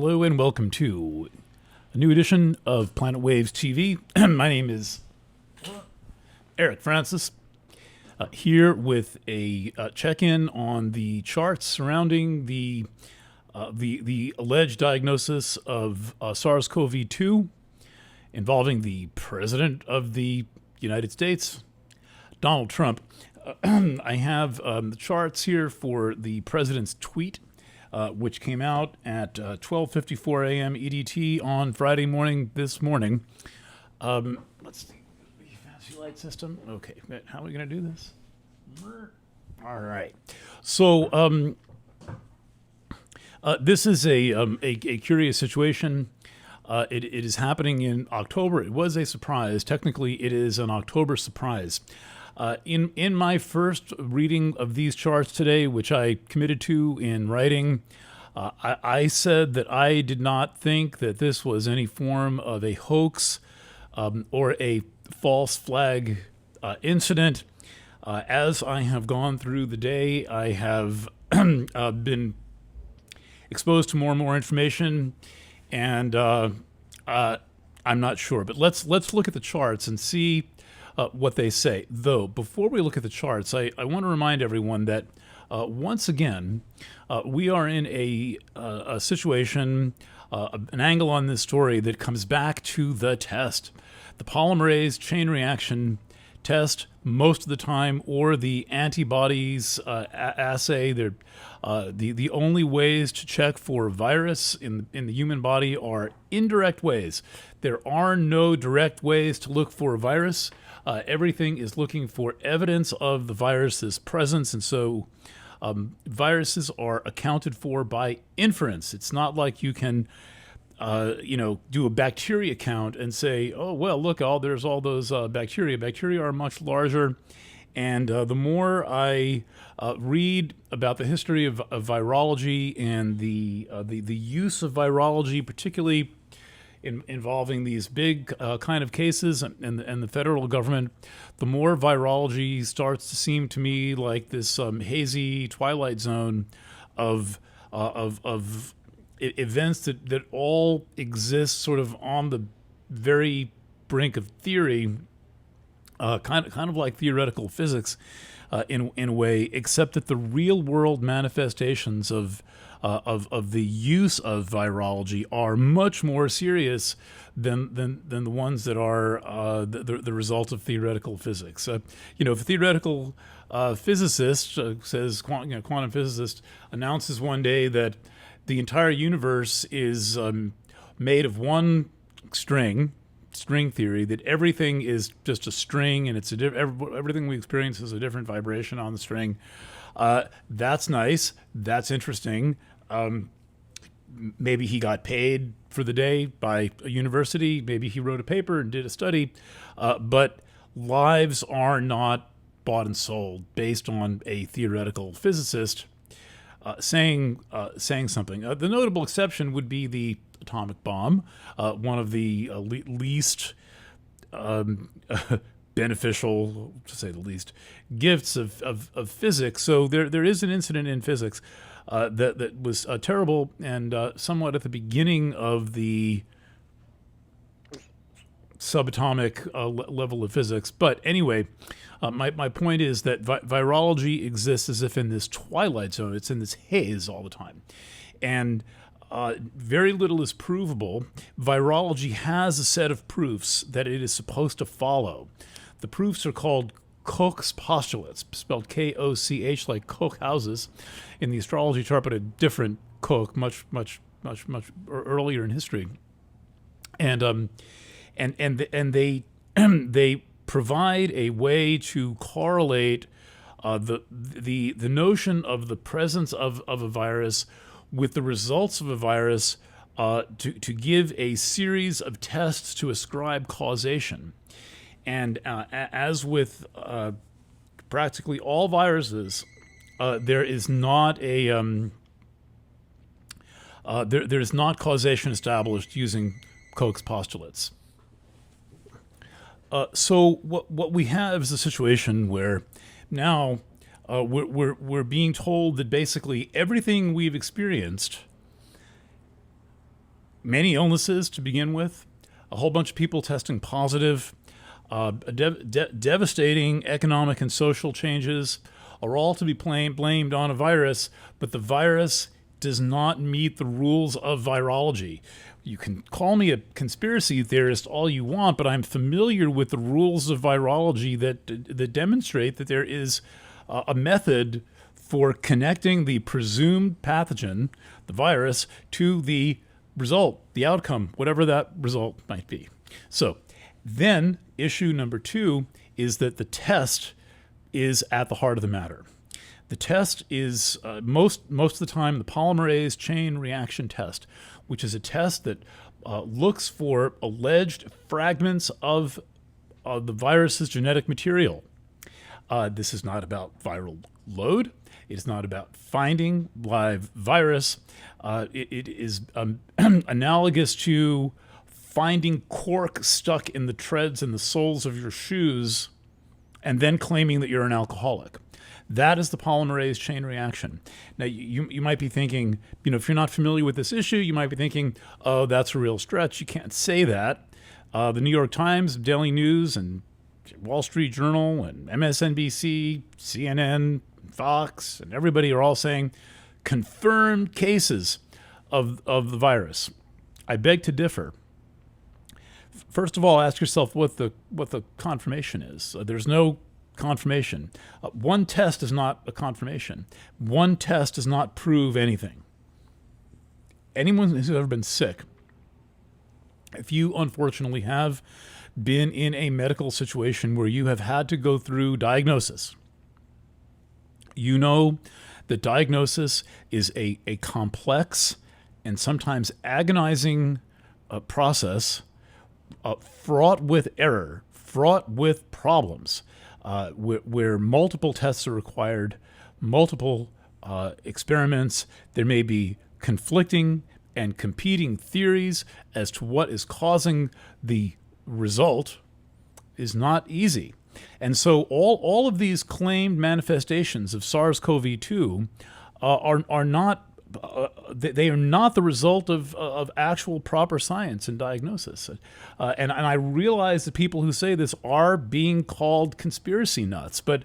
Hello and welcome to a new edition of Planet Waves TV. My name is Eric Francis, here with a check-in on the charts surrounding the alleged diagnosis of SARS-CoV-2 involving the President of the United States, Donald Trump. I have the charts here for the President's tweet, which came out at 12:54 a.m. EDT on Friday morning this morning. Let's see. Fancy light system. Okay, how are we going to do this? All right. So this is a curious situation. It is happening in October. It was a surprise. Technically, it is an October surprise. In my first reading of these charts today, which I committed to in writing, I said that I did not think that this was any form of a hoax or a false flag incident. As I have gone through the day, I have been exposed to more and more information, and I'm not sure. But let's look at the charts and see what they say. Though, before we look at the charts, I want to remind everyone that once again, we are in a situation, an angle on this story that comes back to the test, the polymerase chain reaction test most of the time, or the antibodies assay. They're the only ways to check for virus in the human body are indirect ways. There are no direct ways to look for a virus. Everything is looking for evidence of the virus's presence, and so viruses are accounted for by inference. It's not like you can, do a bacteria count and say, oh, well, look, there's all those bacteria. Bacteria are much larger, and the more I read about the history of virology and the use of virology, particularly involving these big kind of cases and the federal government, the more virology starts to seem to me like this hazy twilight zone of events that all exist sort of on the very brink of theory, kind of like theoretical physics in a way, except that the real world manifestations of the use of virology are much more serious than the ones that are the result of theoretical physics. If a theoretical physicist says, quantum physicist announces one day that the entire universe is made of one string theory, that everything is just a string and everything we experience is a different vibration on the string. That's nice. That's interesting. Maybe he got paid for the day by a university. Maybe he wrote a paper and did a study. But lives are not bought and sold based on a theoretical physicist saying something. The notable exception would be the atomic bomb, one of the least beneficial, to say the least, gifts of physics. So there is an incident in physics that was terrible and somewhat at the beginning of the subatomic level of physics. But anyway, my point is that virology exists as if in this twilight zone. It's in this haze all the time. And very little is provable. Virology has a set of proofs that it is supposed to follow. The proofs are called Koch's postulates, spelled K-O-C-H, like Koch houses in the astrology chart, but a different Koch, much earlier in history. And they they provide a way to correlate the notion of the presence of a virus with the results of a virus to give a series of tests to ascribe causation. And as with practically all viruses, there is not there is not causation established using Koch's postulates. So what we have is a situation where now we're being told that basically everything we've experienced many illnesses to begin with, a whole bunch of people testing positive, devastating economic and social changes are all to be blamed on a virus, but the virus does not meet the rules of virology. You can call me a conspiracy theorist all you want, but I'm familiar with the rules of virology that demonstrate that there is a method for connecting the presumed pathogen, the virus, to the result, the outcome, whatever that result might be. So then issue number 2 is that the test is at the heart of the matter. The test is most of the time the polymerase chain reaction test, which is a test that looks for alleged fragments of the virus's genetic material. This is not about viral load. It is not about finding live virus. It is analogous to finding cork stuck in the treads and the soles of your shoes and then claiming that you're an alcoholic. That is the polymerase chain reaction. Now, you might be thinking, if you're not familiar with this issue, you might be thinking, oh, that's a real stretch. You can't say that. The New York Times, Daily News, and Wall Street Journal, and MSNBC, CNN, Fox, and everybody are all saying confirmed cases of the virus. I beg to differ. First of all, ask yourself what the confirmation is. There's no confirmation. One test is not a confirmation. One test does not prove anything. Anyone who's ever been sick, if you unfortunately have been in a medical situation where you have had to go through diagnosis, you know that diagnosis is a complex and sometimes agonizing process, fraught with error, fraught with problems, where multiple tests are required, multiple experiments. There may be conflicting and competing theories as to what is causing the result is not easy. And so all of these claimed manifestations of SARS-CoV-2 are not they are not the result of actual proper science and diagnosis. And I realize that people who say this are being called conspiracy nuts, but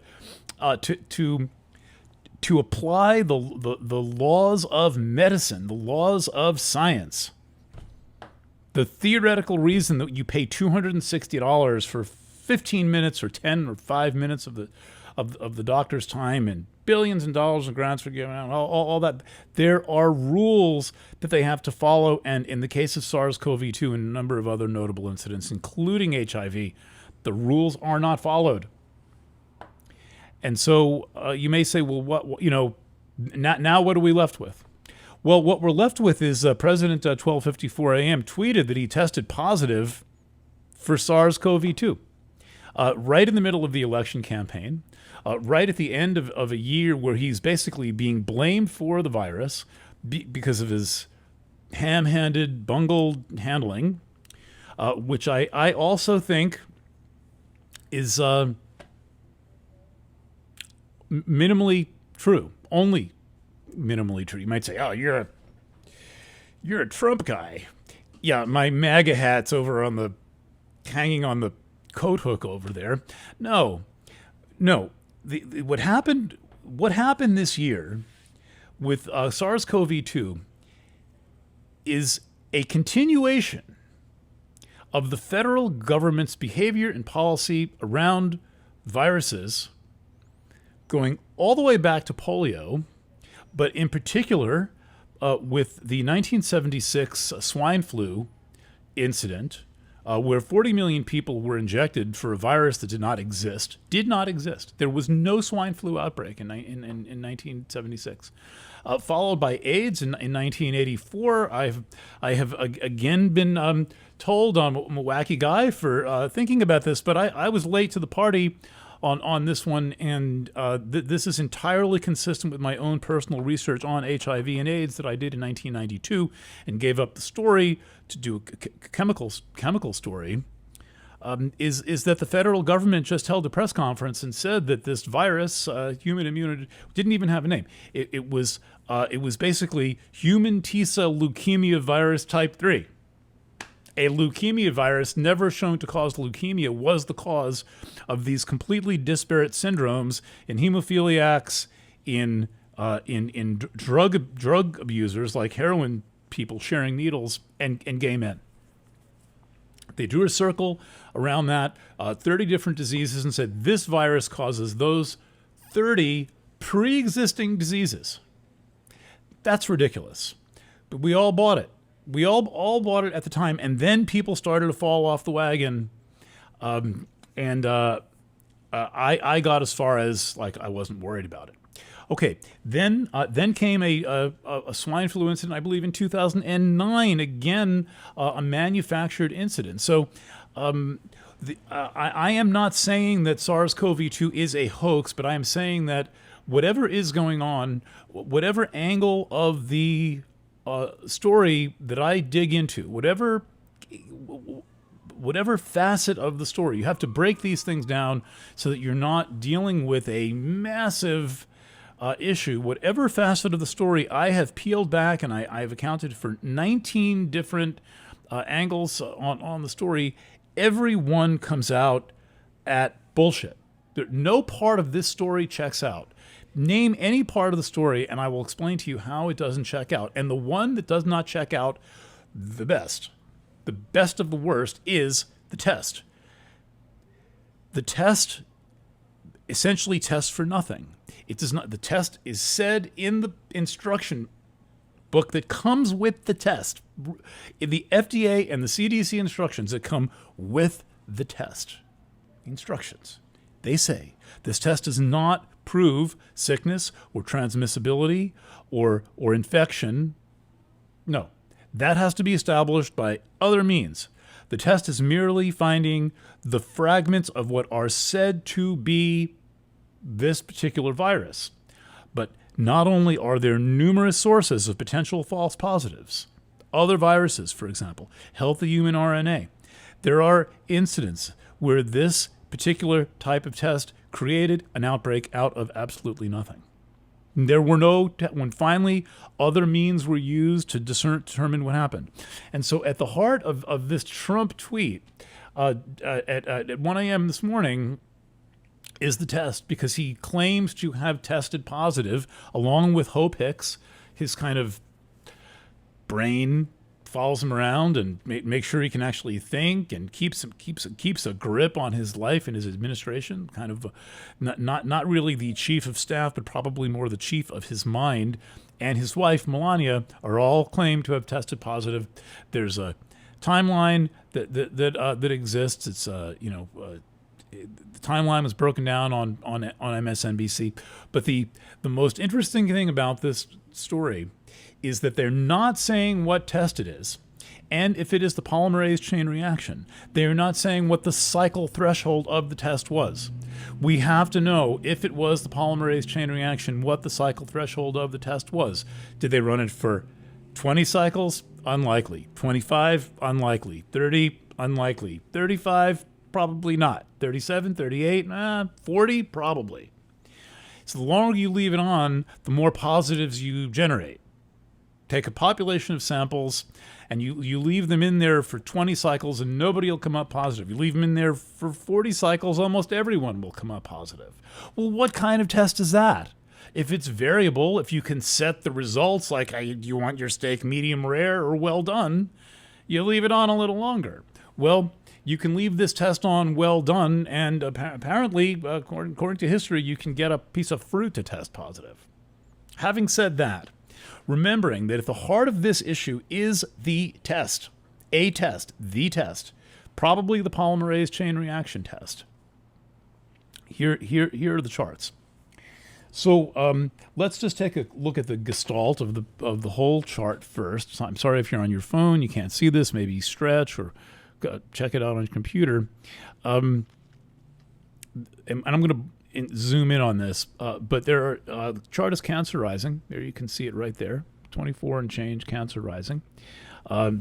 to apply the laws of medicine, the laws of science, the theoretical reason that you pay $260 for 15 minutes or 10 or 5 minutes of the doctor's time and billions of dollars in grants are given out, all that. There are rules that they have to follow, and in the case of SARS-CoV-2 and a number of other notable incidents, including HIV, the rules are not followed. And so you may say, well, now what are we left with? Well, what we're left with is President 1254 AM tweeted that he tested positive for SARS-CoV-2 right in the middle of the election campaign. Right at the end of a year where he's basically being blamed for the virus because of his ham-handed, bungled handling, which I also think is minimally true, only minimally true. You might say, oh, you're a Trump guy. Yeah, my MAGA hat's hanging on the coat hook over there. No. What happened this year with SARS-CoV-2 is a continuation of the federal government's behavior and policy around viruses, going all the way back to polio, but in particular with the 1976 swine flu incident, where 40 million people were injected for a virus that did not exist. There was no swine flu outbreak in 1976. Followed by AIDS in 1984. I have again been told I'm a wacky guy for thinking about this, but I was late to the party on this one, and this is entirely consistent with my own personal research on HIV and AIDS that I did in 1992 and gave up the story to do a chemical story. is that the federal government just held a press conference and said that this virus, human immunity, didn't even have a name. It was basically human T-cell leukemia virus type 3. A leukemia virus never shown to cause leukemia was the cause of these completely disparate syndromes in hemophiliacs, in drug abusers like heroin people sharing needles, and gay men. They drew a circle around that, 30 different diseases, and said this virus causes those 30 pre-existing diseases. That's ridiculous. But we all bought it. We all bought it at the time, and then people started to fall off the wagon, and I got as far as, like, I wasn't worried about it. Okay, then came a swine flu incident, I believe in 2009, again, a manufactured incident. So I am not saying that SARS-CoV-2 is a hoax, but I am saying that whatever is going on, whatever angle of the story that I dig into, whatever facet of the story, you have to break these things down so that you're not dealing with a massive issue. Whatever facet of the story I have peeled back, and I have accounted for 19 different angles on the story, every one comes out at bullshit. No part of this story checks out. Name any part of the story, and I will explain to you how it doesn't check out. And the one that does not check out the best of the worst, is the test. The test essentially tests for nothing. It does not. The test is said in the instruction book that comes with the test. In the FDA and the CDC instructions that come with the test instructions, they say this test does not prove sickness or transmissibility or infection. No, that has to be established by other means. The test is merely finding the fragments of what are said to be this particular virus. But not only are there numerous sources of potential false positives, other viruses, for example, healthy human RNA, there are incidents where this particular type of test created an outbreak out of absolutely nothing. There were when finally other means were used to determine what happened. And so at the heart of this Trump tweet at 1 a.m. this morning is the test, because he claims to have tested positive along with Hope Hicks. His kind of brain follows him around and make sure he can actually think, and keeps a grip on his life and his administration. Kind of not really the chief of staff, but probably more the chief of his mind. And his wife Melania are all claimed to have tested positive. There's a timeline that exists. It's the timeline was broken down on MSNBC. But the most interesting thing about this story is that they're not saying what test it is, and if it is the polymerase chain reaction. They're not saying what the cycle threshold of the test was. We have to know, if it was the polymerase chain reaction, what the cycle threshold of the test was. Did they run it for 20 cycles? Unlikely. 25? Unlikely. 30? Unlikely. 35? Probably not. 37? 38? 40? Probably. So the longer you leave it on, the more positives you generate. Take a population of samples and you leave them in there for 20 cycles and nobody will come up positive. You leave them in there for 40 cycles, almost everyone will come up positive. Well, what kind of test is that? If it's variable, if you can set the results, like do you want your steak medium rare or well done, you leave it on a little longer. Well, you can leave this test on well done, and apparently, according to history, you can get a piece of fruit to test positive. Having said that, remembering that at the heart of this issue is the test, the test, probably the polymerase chain reaction test. Here are the charts. So let's just take a look at the gestalt of the whole chart first. So I'm sorry if you're on your phone, you can't see this. Maybe stretch or check it out on your computer. And I'm going to zoom in on this, but there are the chart is Cancer rising. There you can see it right there, 24 and change, Cancer rising.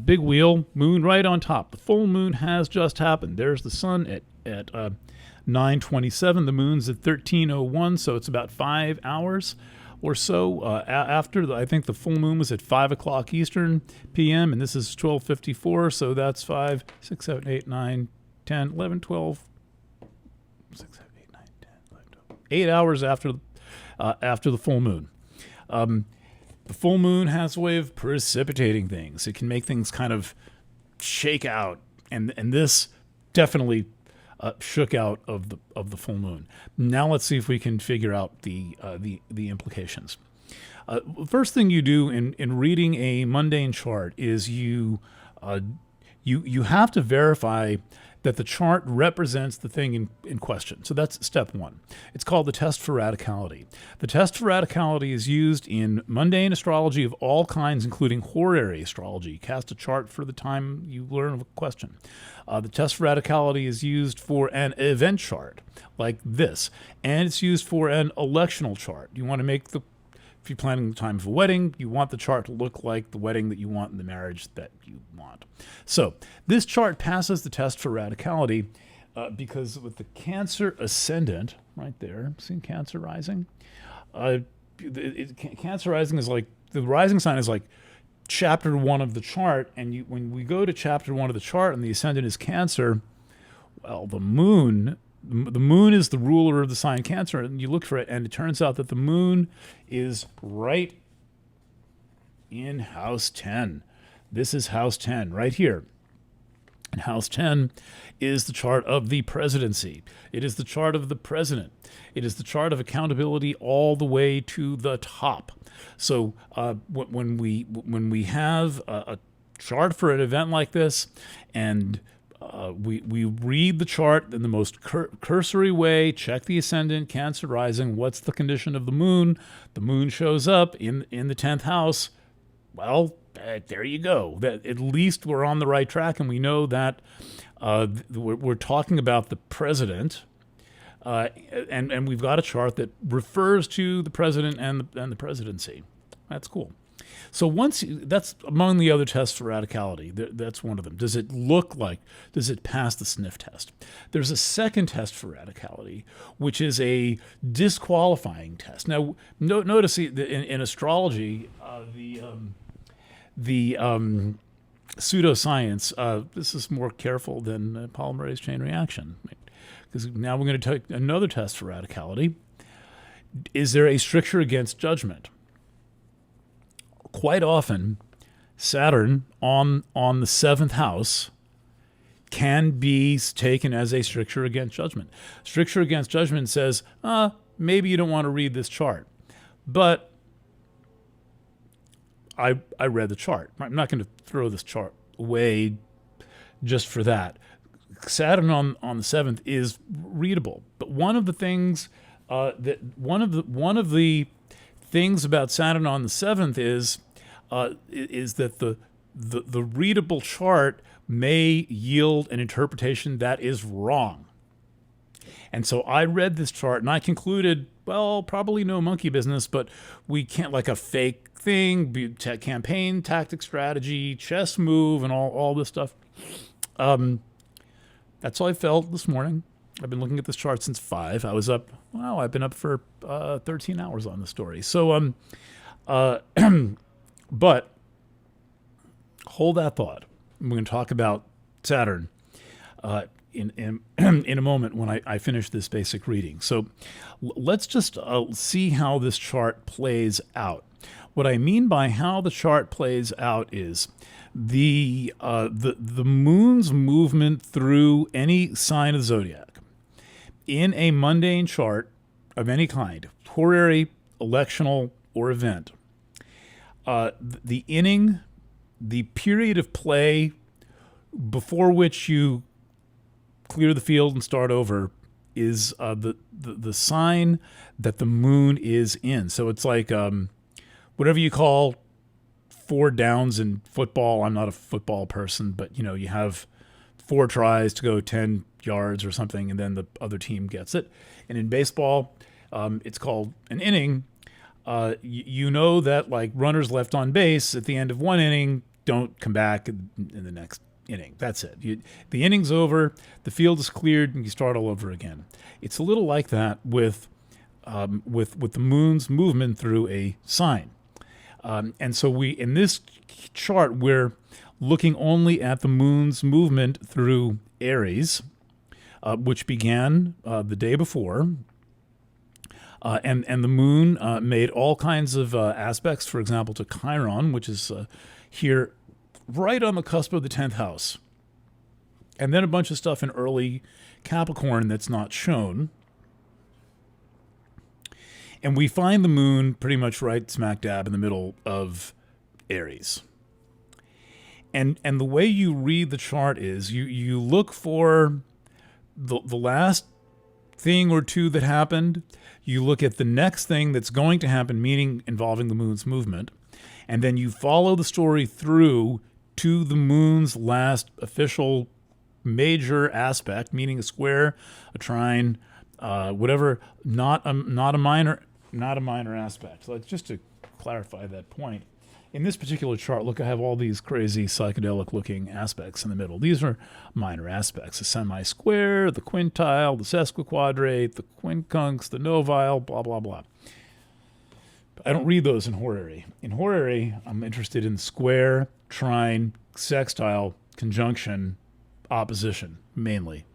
Big wheel, moon right on top. The full moon has just happened. There's the sun at 9:27. The moon's at 13:01, so it's about 5 hours or so after. I think the full moon was at 5 o'clock Eastern p.m., and this is 12:54, so that's 5, 6, 7, 8, 9, 10, 11, 12, 6, 7, 8, 9, 10, 11, 12. 8 hours after the full moon. The full moon has a way of precipitating things. It can make things kind of shake out, and this definitely shook out of the full moon. Now let's see if we can figure out the implications. First thing you do in reading a mundane chart is you have to verify that the chart represents the thing in question. So that's step one. It's called the test for radicality. The test for radicality is used in mundane astrology of all kinds, including horary astrology. Cast a chart for the time you learn of a question. The test for radicality is used for an event chart like this, and it's used for an electional chart. You want to make if you're planning the time of a wedding, you want the chart to look like the wedding that you want and the marriage that you want. So this chart passes the test for radicality because with the Cancer ascendant right there, see Cancer rising? Cancer rising is like, the rising sign is like chapter 1 of the chart, and when we go to chapter 1 of the chart and the ascendant is Cancer, well, the moon is the ruler of the sign Cancer, and you look for it, and it turns out that the moon is right in house 10. This is house 10 right here. And house 10 is the chart of the presidency. It is the chart of the president. It is the chart of accountability all the way to the top. So when we have a chart for an event like this, and we read the chart in the most cursory way, check the ascendant, Cancer rising, what's the condition of the moon? The moon shows up in the 10th house. Well, there you go. That at least we're on the right track, and we know that we're talking about the president, and we've got a chart that refers to the president and the presidency. That's cool. So that's among the other tests for radicality. That's one of them. Does it pass the sniff test? There's a second test for radicality, which is a disqualifying test. Now, notice in astrology, the pseudoscience, this is more careful than polymerase chain reaction, because now we're going to take another test for radicality. Is there a stricture against judgment? Quite often, Saturn on the 7th house can be taken as a stricture against judgment. Stricture against judgment says, maybe you don't want to read this chart, but I read the chart. I'm not going to throw this chart away just for that. Saturn on the 7th is readable, but one of the things one of the things about Saturn on the 7th is that the readable chart may yield an interpretation that is wrong. And so I read this chart and I concluded, well, probably no monkey business, but we can't, like a fake thing, campaign, tactic, strategy, chess move, and all this stuff. That's all I felt this morning. I've been looking at this chart since 5. I've been up for 13 hours on the story. So, but hold that thought. We're going to talk about Saturn in a moment when I finish this basic reading. So let's just see how this chart plays out. What I mean by how the chart plays out is the moon's movement through any sign of the zodiac. In a mundane chart of any kind, horary, electional, or event, the inning, the period of play before which you clear the field and start over, is the sign that the moon is in. So it's like whatever you call 4 downs in football. I'm not a football person, but you have 4 tries to go 10 yards or something, and then the other team gets it. And in baseball, it's called an inning. You know that, like, runners left on base at the end of one inning don't come back in the next inning. That's it. The inning's over, the field is cleared, and you start all over again. It's a little like that with the moon's movement through a sign. And so in this chart, we're looking only at the moon's movement through Aries, which began the day before. And the moon made all kinds of aspects, for example, to Chiron, which is here right on the cusp of the 10th house. And then a bunch of stuff in early Capricorn that's not shown. And we find the moon pretty much right smack dab in the middle of Aries. And the way you read the chart is you look for the last thing or two that happened. You look at the next thing that's going to happen, meaning involving the moon's movement. And then you follow the story through to the moon's last official major aspect, meaning a square, a trine, whatever, not a minor aspect. So just to clarify that point, in this particular chart, look, I have all these crazy psychedelic-looking aspects in the middle. These are minor aspects: the semi-square, the quintile, the sesquiquadrate, the quincunx, the novile, blah, blah, blah. I don't read those in horary. In horary, I'm interested in square, trine, sextile, conjunction, opposition, mainly.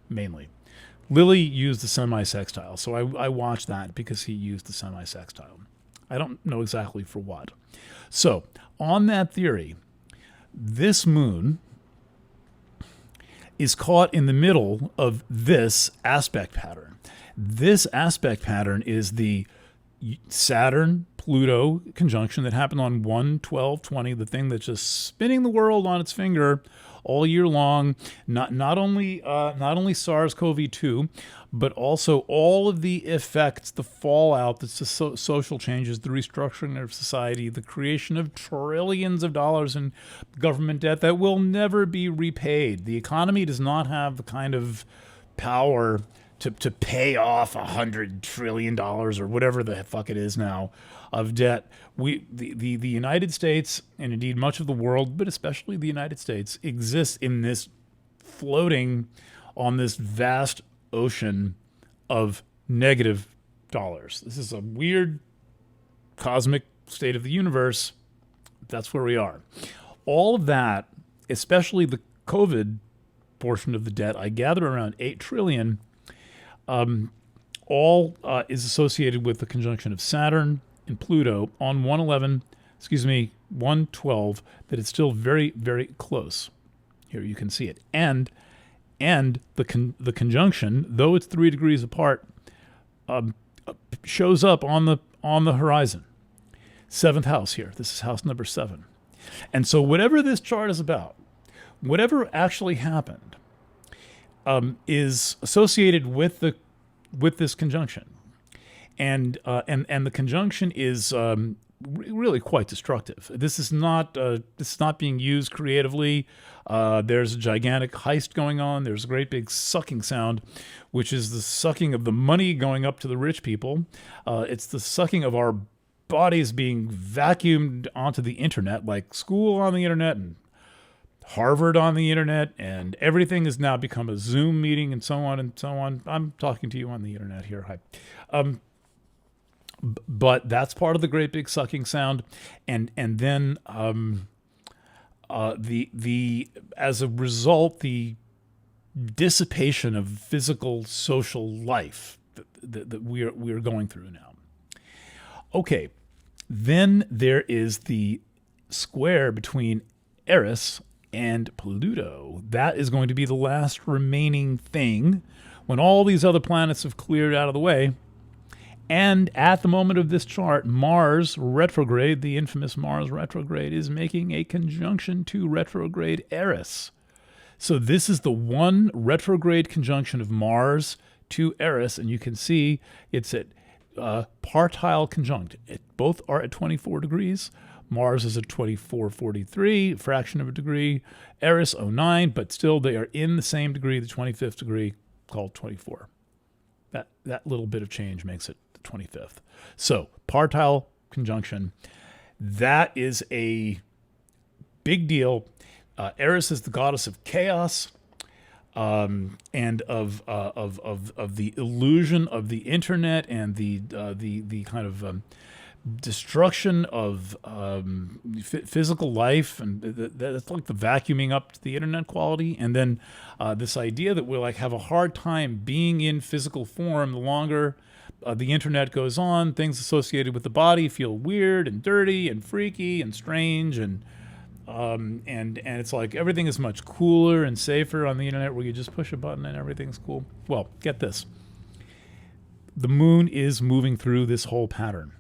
Lilly used the semi-sextile, so I watched that because he used the semi-sextile. I don't know exactly for what. So, on that theory, this moon is caught in the middle of this aspect pattern. This aspect pattern is the Saturn-Pluto conjunction that happened on 1/12/20, the thing that's just spinning the world on its finger all year long. Not only SARS-CoV-2, but also all of the effects, the fallout, the social changes, the restructuring of society, the creation of trillions of dollars in government debt that will never be repaid. The economy does not have the kind of power to pay off $100 trillion or whatever the fuck it is now of debt. The United States, and indeed much of the world, but especially the United States, exists in this floating on this vast ocean of negative dollars. This is a weird cosmic state of the universe. That's where we are. All of that, especially the COVID portion of the debt, I gather around 8 trillion, all is associated with the conjunction of Saturn and Pluto on 112, that it's still very, very close. Here you can see it. And the conjunction, though it's 3 degrees apart, shows up on the horizon. 7th house here. This is house number 7. And so whatever this chart is about, whatever actually happened, is associated with this conjunction, and the conjunction is really quite destructive. This is not being used creatively. There's a gigantic heist going on. There's a great big sucking sound, which is the sucking of the money going up to the rich people. It's the sucking of our bodies being vacuumed onto the internet, like school on the internet and Harvard on the internet, and everything has now become a Zoom meeting and so on and so on. I'm talking to you on the internet here. Hi. But that's part of the great big sucking sound. And then the as a result, the dissipation of physical social life that we are going through now. Okay, then there is the square between Eris and Pluto. That is going to be the last remaining thing when all these other planets have cleared out of the way. And at the moment of this chart, Mars retrograde, the infamous Mars retrograde, is making a conjunction to retrograde Eris. So this is the one retrograde conjunction of Mars to Eris, and you can see it's at partile conjunct. Both are at 24 degrees. Mars is at 2443, fraction of a degree. Eris 09, but still they are in the same degree, the 25th degree, called 24. That little bit of change makes it the 25th. So partile conjunction, that is a Big deal. Eris is the goddess of chaos, and of the illusion of the internet and the kind of destruction of physical life, and that's like the vacuuming up to the internet quality. And then this idea that we'll like have a hard time being in physical form the longer the internet goes on. Things associated with the body feel weird and dirty and freaky and strange, and it's like everything is much cooler and safer on the internet, where you just push a button and everything's cool. Well, get this. The moon is moving through this whole pattern.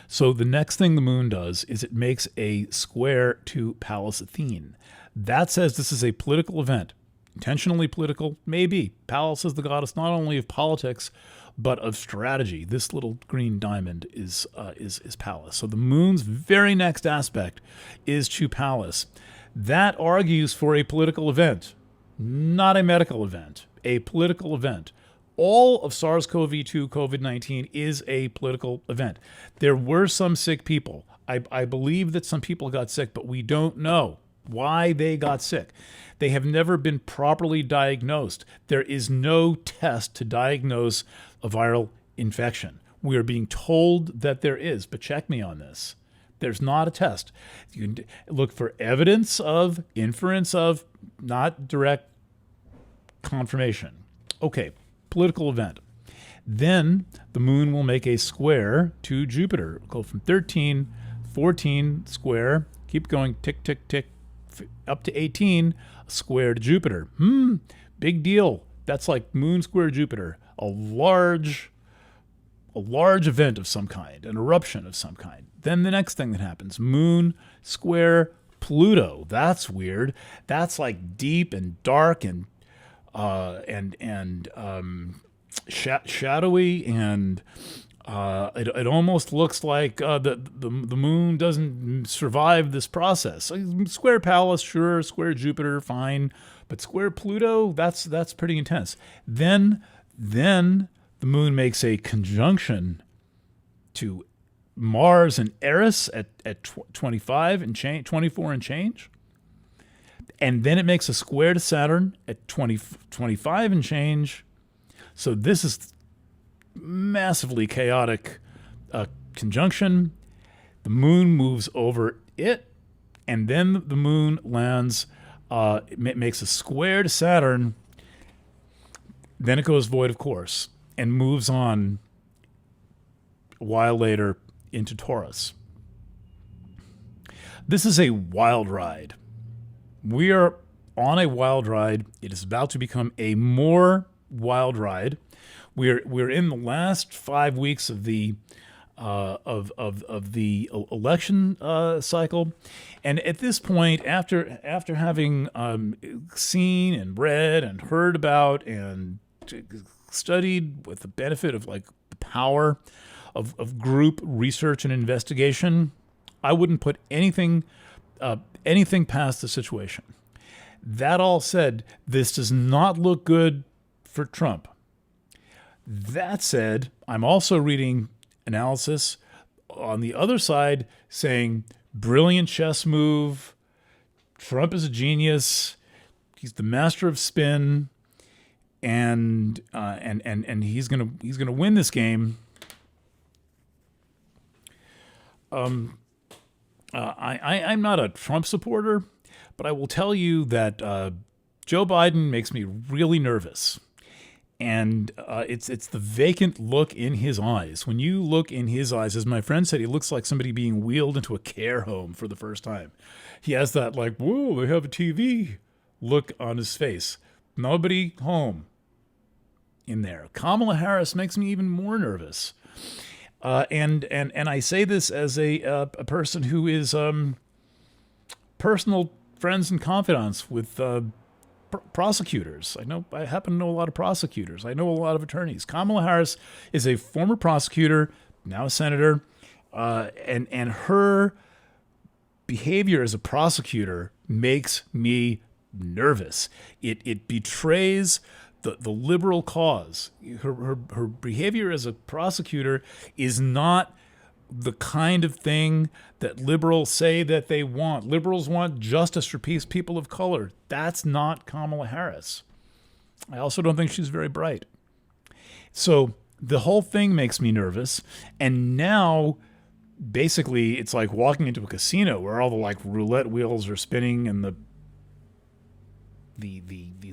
So the next thing the moon does is it makes a square to Pallas Athene. That says this is a political event. Intentionally political, maybe. Pallas is the goddess not only of politics, but of strategy. This little green diamond is Pallas. So the moon's very next aspect is to Pallas. That argues for a political event, not a medical event, a political event. All of SARS-CoV-2, COVID-19 is a political event. There were some sick people. I believe that some people got sick, but we don't know why they got sick. They have never been properly diagnosed. There is no test to diagnose a viral infection. We are being told that there is, but check me on this. There's not a test. You can look for evidence of, inference of, not direct confirmation. Okay, political event. Then the moon will make a square to Jupiter. It'll go from 13, 14 square, keep going, tick, tick, tick, up to 18, square to Jupiter. Big deal. That's like moon square Jupiter, a large event of some kind, an eruption of some kind. Then the next thing that happens, moon square Pluto. That's weird. That's like deep and dark and shadowy, and it almost looks like the moon doesn't survive this process. Square Pallas, sure. Square Jupiter, fine. But square Pluto, that's pretty intense. Then the moon makes a conjunction to Mars and Eris at 25 and change, 24 and change. And then it makes a square to Saturn at 25 and change. So this is massively chaotic conjunction. The moon moves over it, and then the moon lands, it makes a square to Saturn. Then it goes void of course and moves on a while later into Taurus. This is a wild ride. We are on a wild ride. It is about to become a more wild ride. We're in the last 5 weeks of the election cycle, and at this point, after having seen and read and heard about and studied with the benefit of like the power of group research and investigation, I wouldn't put anything past the situation. That all said, this does not look good for Trump. That said, I'm also reading analysis on the other side saying brilliant chess move. Trump is a genius. He's the master of spin, and he's gonna win this game. I'm not a Trump supporter, but I will tell you that Joe Biden makes me really nervous. And it's the vacant look in his eyes. When you look in his eyes, as my friend said, he looks like somebody being wheeled into a care home for the first time. He has that like, whoa, they have a TV look on his face. Nobody home in there. Kamala Harris makes me even more nervous. And I say this as a person who is personal friends and confidants with prosecutors. I happen to know a lot of prosecutors. I know a lot of attorneys. Kamala Harris is a former prosecutor, now a senator, and her behavior as a prosecutor makes me nervous. It betrays the liberal cause. Her behavior as a prosecutor is not the kind of thing that liberals say that they want. Liberals want justice for people of color. That's not Kamala Harris. I also don't think she's very bright. So the whole thing makes me nervous. And now, basically, it's like walking into a casino where all the like roulette wheels are spinning and the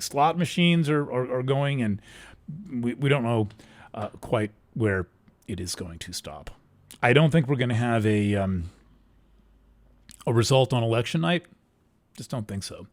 slot machines are going, and we don't know quite where it is going to stop. I don't think we're going to have a result on election night. Just don't think so.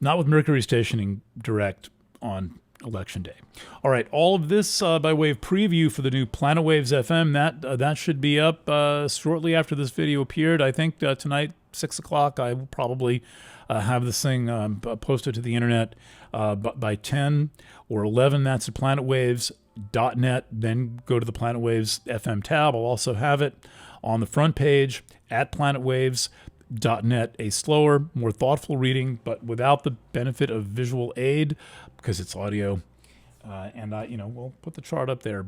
Not with Mercury stationing direct on election day. All right, all of this by way of preview for the new Planet Waves FM. That should be up shortly after this video appeared. I think tonight, 6 o'clock, I will probably have this thing posted to the internet by 10 or 11. That's at planetwaves.net. Then go to the Planet Waves FM tab. I'll also have it on the front page at planetwaves.net. A slower, more thoughtful reading, but without the benefit of visual aid because it's audio. We'll put the chart up there.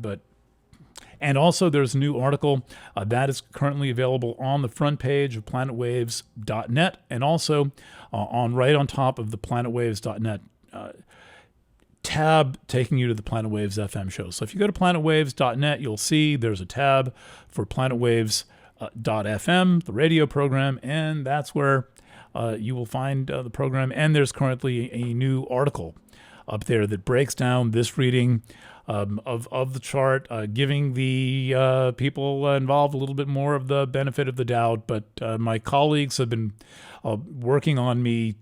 And also there's a new article that is currently available on the front page of planetwaves.net, and also right on top of the planetwaves.net tab taking you to the Planet Waves FM show. So if you go to planetwaves.net, you'll see there's a tab for planetwaves.fm, the radio program, and that's where you will find the program. And there's currently a new article up there that breaks down this reading of the chart, giving the people involved a little bit more of the benefit of the doubt. But my colleagues have been working on me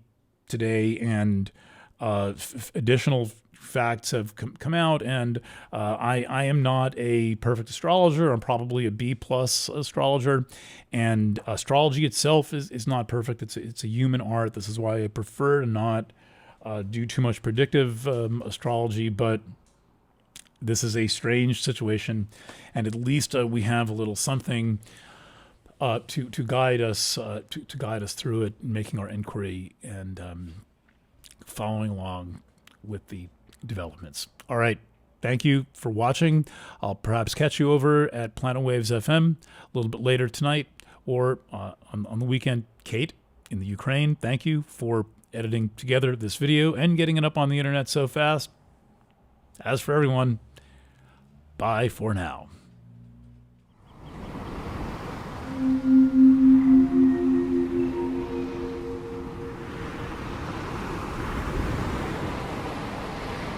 today, and additional facts have come out, and I am not a perfect astrologer. I'm probably a B+ astrologer, and astrology itself is not perfect. It's a human art. This is why I prefer to not do too much predictive astrology, but this is a strange situation, and at least we have a little something to guide us through it, making our inquiry and following along with the developments. All right. Thank you for watching. I'll perhaps catch you over at Planet Waves FM a little bit later tonight, or on the weekend. Kate in the Ukraine, thank you for editing together this video and getting it up on the internet so fast. As for everyone, bye for now.